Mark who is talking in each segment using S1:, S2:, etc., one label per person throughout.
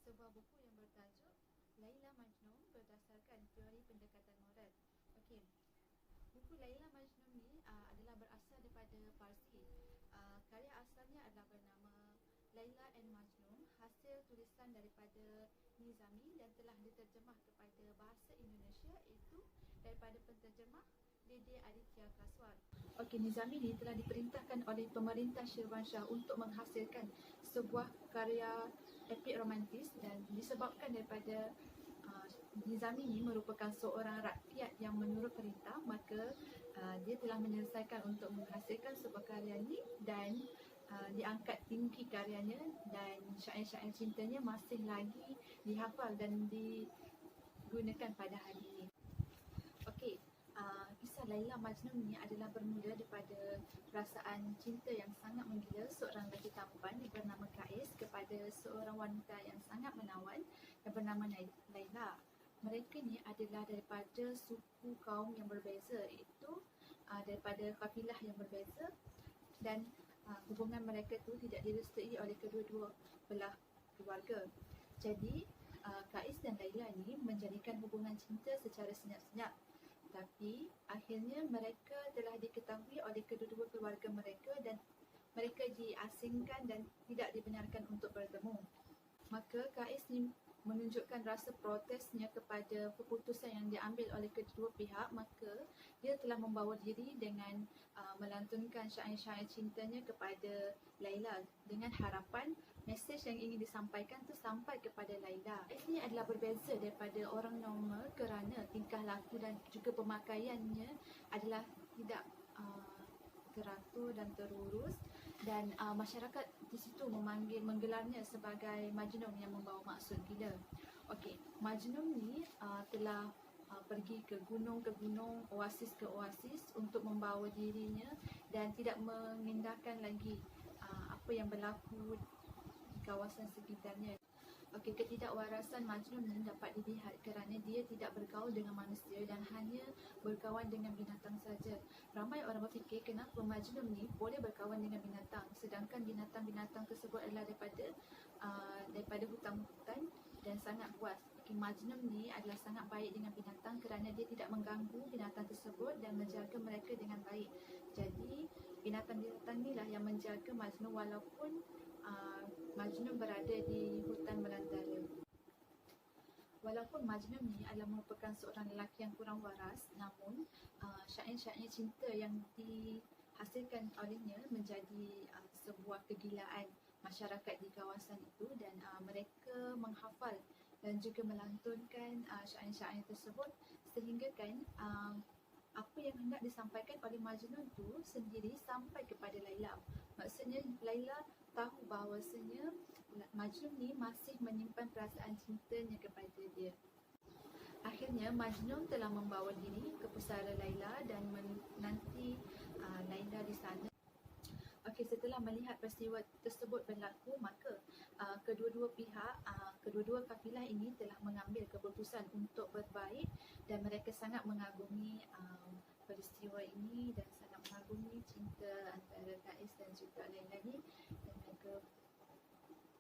S1: sebuah buku yang bertajuk Laila Majnun berdasarkan teori pendekatan moral. Okey, buku Laila Majnun ni adalah berasal daripada Parsi. Karya asalnya adalah bernama Laila and Majnun, hasil tulisan daripada Nizami dan telah diterjemah kepada bahasa Indonesia iaitu daripada penterjemah Dede Aditya Kaswar. Okey, Nizami ni telah diperintahkan oleh pemerintah Shirvanshah untuk menghasilkan sebuah karya epik romantis, dan disebabkan daripada Nizami ni merupakan seorang rakyat yang menurut perintah, maka dia telah menyelesaikan untuk menghasilkan sebuah karya ni dan diangkat tinggi karyanya, dan syair-syair cintanya masih lagi dihafal dan digunakan pada hari ini. Okey, kisah Laila Majnun ni adalah bermula daripada perasaan cinta yang sangat menggila seorang lelaki tampan yang bernama Kais kepada seorang wanita yang sangat menawan yang bernama Laila. Mereka ni adalah daripada suku kaum yang berbeza, iaitu daripada kafilah yang berbeza, dan hubungan mereka tu tidak direstui oleh kedua-dua belah keluarga. Jadi Kais dan Laila ni menjadikan hubungan cinta secara senyap-senyap. Tapi akhirnya mereka telah diketahui oleh kedua-dua keluarga mereka dan mereka diasingkan dan tidak dibenarkan untuk bertemu. Maka Kais ni menunjukkan rasa protesnya kepada keputusan yang diambil oleh kedua pihak, maka dia telah membawa diri dengan melantunkan syair-syair cintanya kepada Laila dengan harapan mesej yang ingin disampaikan tu sampai kepada Laila. Kais ni adalah berbeza daripada orang normal kerana tingkah laku dan juga pemakaiannya adalah tidak teratur dan terurus, dan masyarakat di situ menggelarnya sebagai Majnun yang membawa maksud gila. Okey, Majnun ni telah pergi ke gunung, oasis ke oasis untuk membawa dirinya dan tidak mengindahkan lagi apa yang berlaku di kawasan sekitarnya. Okey, ketidakwarasan Majnun ni dapat dilihat kerana dia tidak bergaul dengan manusia dan hanya berkawan dengan binatang saja. Ramai orang berfikir kenapa Majnun ni boleh berkawan dengan binatang, sedangkan binatang-binatang tersebut adalah daripada hutan-hutan dan sangat buas. Okey, Majnun ni adalah sangat baik dengan binatang kerana dia tidak mengganggu binatang tersebut dan menjaga mereka dengan baik. Jadi binatang-binatang inilah yang menjaga Majnun walaupun Majnun berada di hutan belantara. Walaupun Majnun ni adalah merupakan seorang lelaki yang kurang waras, namun syair-syair cinta yang dihasilkan olehnya menjadi sebuah kegilaan masyarakat di kawasan itu, dan mereka menghafal dan juga melantunkan syair-syair tersebut sehingga kan apa yang hendak disampaikan oleh Majnun tu sendiri sampai kepada Laila. Maksudnya Laila tahu bahawasanya Majnun ni masih menyimpan perasaan cintanya kepada dia. Akhirnya Majnun telah membawa diri ke pusara Laila dan menanti Laila di sana. Okey, setelah melihat peristiwa tersebut berlaku, maka kedua-dua pihak, kedua-dua kafilah ini telah mengambil keputusan untuk berbaik, dan mereka sangat mengagumi peristiwa ini dan sangat mengagumi cinta antara Kais dan juga Laila ni, dan mereka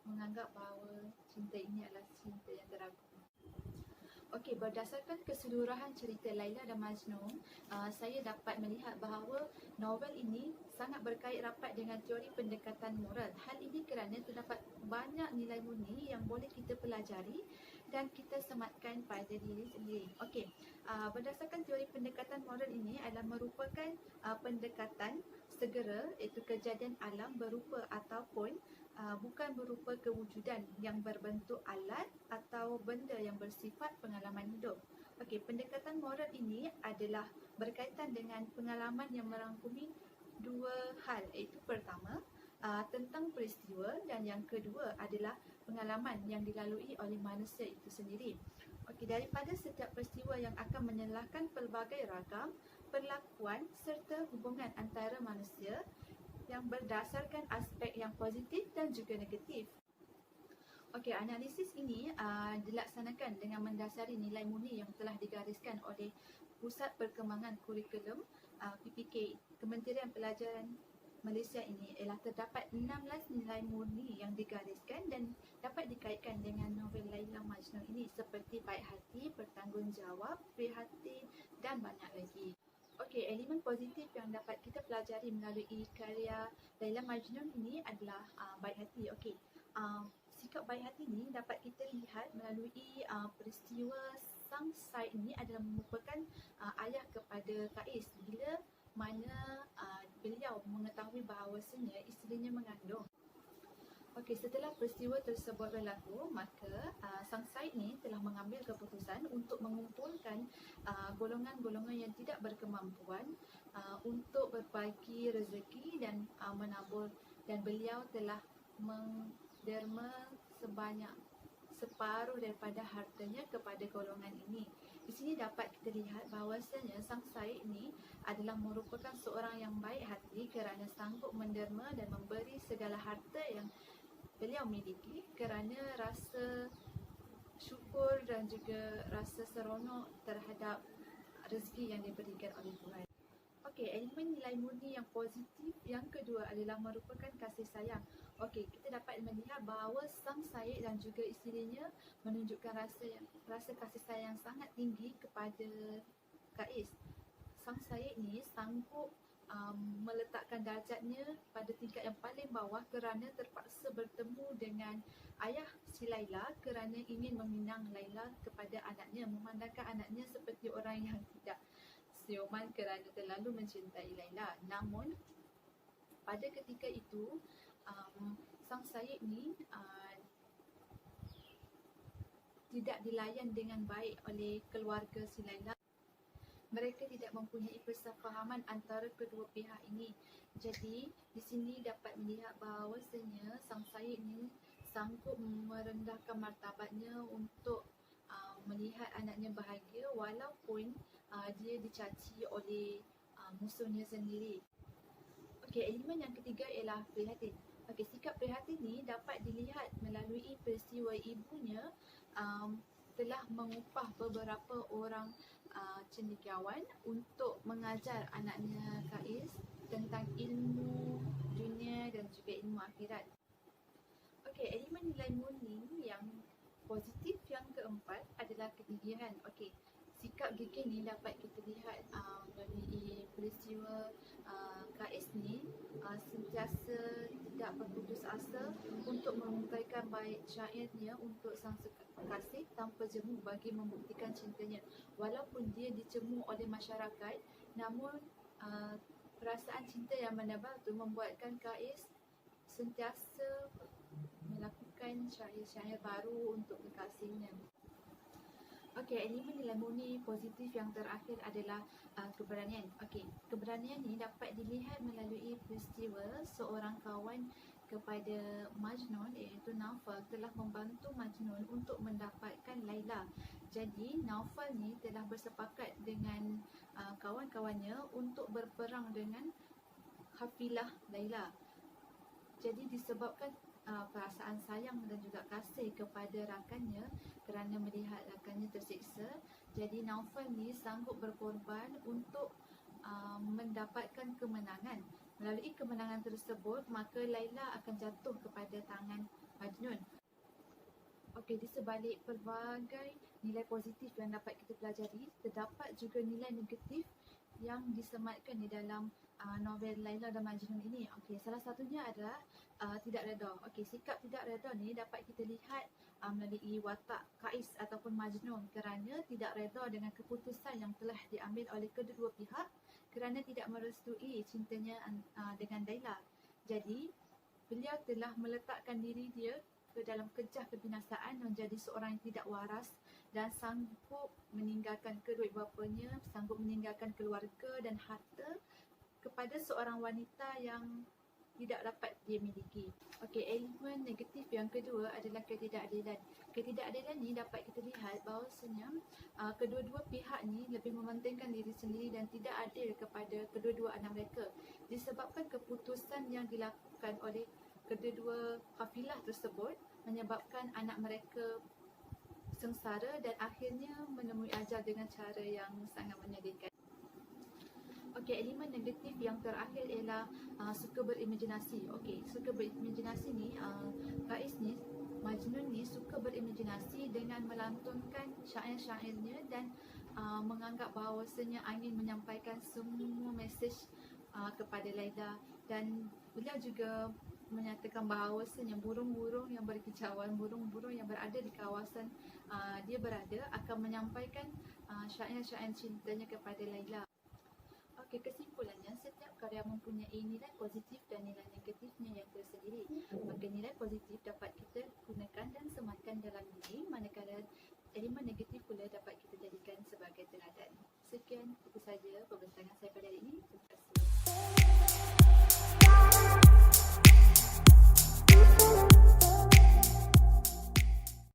S1: menganggap bahawa cinta ini adalah cinta yang teragung. Okey, berdasarkan keseluruhan cerita Laila dan Majnun, saya dapat melihat bahawa novel ini sangat berkait rapat dengan teori pendekatan moral. Hal ini kerana terdapat banyak nilai murni yang boleh kita pelajari dan kita sematkan pada diri sendiri. Okey, berdasarkan teori pendekatan moral ini adalah merupakan pendekatan segera, iaitu kejadian alam berupa ataupun bukan berupa kewujudan yang berbentuk alat atau benda yang bersifat pengalaman hidup. Okey, pendekatan moral ini adalah berkaitan dengan pengalaman yang merangkumi dua hal, iaitu pertama tentang peristiwa, dan yang kedua adalah pengalaman yang dilalui oleh manusia itu sendiri. Okey, daripada setiap peristiwa yang akan menyelahkan pelbagai ragam perlakuan serta hubungan antara manusia yang berdasarkan aspek yang positif dan juga negatif. Okey, analisis ini dilaksanakan dengan mendasari nilai murni yang telah digariskan oleh Pusat Perkembangan Kurikulum PPK Kementerian Pelajaran Malaysia ini. Ialah terdapat 16 nilai murni yang digariskan dan dapat dikaitkan dengan novel Majnun ini, seperti baik hati, bertanggungjawab, prihatin dan banyak lagi. Okey, elemen positif yang dapat kita pelajari melalui karya Laila Majnun ini adalah baik hati. Okey, sikap baik hati ini dapat kita lihat melalui peristiwa sang Said ini adalah merupakan ayah kepada Kais bila mana beliau mengetahui bahawasanya isterinya mengandung. Okey, setelah peristiwa tersebut berlaku, maka sang Said ni telah mengambil keputusan untuk mengumpulkan golongan-golongan yang tidak berkemampuan untuk berbagi rezeki dan menabur, dan beliau telah menderma sebanyak separuh daripada hartanya kepada golongan ini. Di sini dapat kita lihat bahawasanya sang Said ni adalah merupakan seorang yang baik hati kerana sanggup menderma dan memberi segala harta yang beliau miliki kerana rasa syukur dan juga rasa seronok terhadap rezeki yang diberikan oleh Tuhan. Okey, elemen nilai murni yang positif yang kedua adalah merupakan kasih sayang. Okey, kita dapat melihat bahawa sang Said dan juga isterinya menunjukkan rasa kasih sayang sangat tinggi kepada Kais. Sang Said ni sanggup meletakkan darjatnya pada tingkat yang paling bawah kerana terpaksa bertemu dengan ayah si Laila kerana ingin meminang Laila kepada anaknya, memandangkan anaknya seperti orang yang tidak siuman kerana terlalu mencintai Laila. Namun pada ketika itu sang Said ni tidak dilayan dengan baik oleh keluarga si Laila. Mereka tidak mempunyai persefahaman antara kedua pihak ini. Jadi di sini dapat melihat bahawasanya sang Said ni sanggup merendahkan martabatnya untuk melihat anaknya bahagia walaupun dia dicaci oleh musuhnya sendiri. Okey, elemen yang ketiga ialah prihatin. Okey, sikap prihatin ni dapat dilihat melalui peristiwa ibunya telah mengupah beberapa orang cendekiawan untuk mengajar anaknya Kais tentang ilmu dunia dan juga ilmu akhirat. Okey, elemen nilai murni yang positif yang keempat adalah kegigihan. Okey, sikap gigih ni dapat kita lihat melalui peristiwa Kais ni sentiasa tidak berputus asa untuk mengungkapkan baik syairnya untuk sang kekasih tanpa jemu bagi membuktikan cintanya. Walaupun dia dicemu oleh masyarakat, namun perasaan cinta yang menebal tu membuatkan Kais sentiasa melakukan syair-syair baru untuk kekasihnya. Okey, elemen nilai murni positif yang terakhir adalah keberanian. Okey, keberanian ni dapat dilihat melalui peristiwa seorang kawan kepada Majnun iaitu Naufal telah membantu Majnun untuk mendapatkan Laila. Jadi Naufal ni telah bersepakat dengan kawan-kawannya untuk berperang dengan kafilah Laila. Jadi disebabkan perasaan sayang dan juga kasih kepada rakannya kerana melihat rakannya tersiksa, jadi Naufal ni sanggup berkorban untuk mendapatkan kemenangan. Melalui kemenangan tersebut, maka Laila akan jatuh kepada tangan Majnun. Okey, di sebalik pelbagai nilai positif yang dapat kita pelajari, terdapat juga nilai negatif yang disematkan di dalam novel Laila dan Majnun ini. Okey, salah satunya adalah tidak redha. Okey, sikap tidak redha ni dapat kita lihat melalui watak Kais ataupun Majnun kerana tidak redha dengan keputusan yang telah diambil oleh kedua pihak kerana tidak merestui cintanya dengan Laila. Jadi, beliau telah meletakkan diri dia ke dalam kejah kebinasaan menjadi seorang yang tidak waras dan sanggup meninggalkan kedua bapanya, sanggup meninggalkan keluarga dan harta kepada seorang wanita yang tidak dapat dia miliki. Okey, elemen negatif yang kedua adalah ketidakadilan. Ketidakadilan ni dapat kita lihat bahawasanya kedua-dua pihak ni lebih mementingkan diri sendiri dan tidak adil kepada kedua-dua anak mereka. Disebabkan keputusan yang dilakukan oleh kedua-dua kafilah tersebut menyebabkan anak mereka sengsara dan akhirnya menemui ajal dengan cara yang sangat menyedihkan. Okey, elemen negatif yang terakhir ialah suka berimajinasi. Okey, suka berimajinasi ni Kais ni, Majnun ni suka berimajinasi berimaginasi dengan melantunkan syair-syairnya dan menganggap bahawasanya ingin menyampaikan semua mesej kepada Laila, dan beliau juga menyatakan bahawasanya burung-burung yang berkicauan, burung-burung yang berada di kawasan dia berada akan menyampaikan syair-syair cintanya kepada Laila. Okey, kesimpulannya, setiap karya mempunyai nilai positif dan nilai negatifnya yang tersendiri. Maka nilai positif dapat kita gunakan dan sematkan dalam diri, manakala elemen negatif pula dapat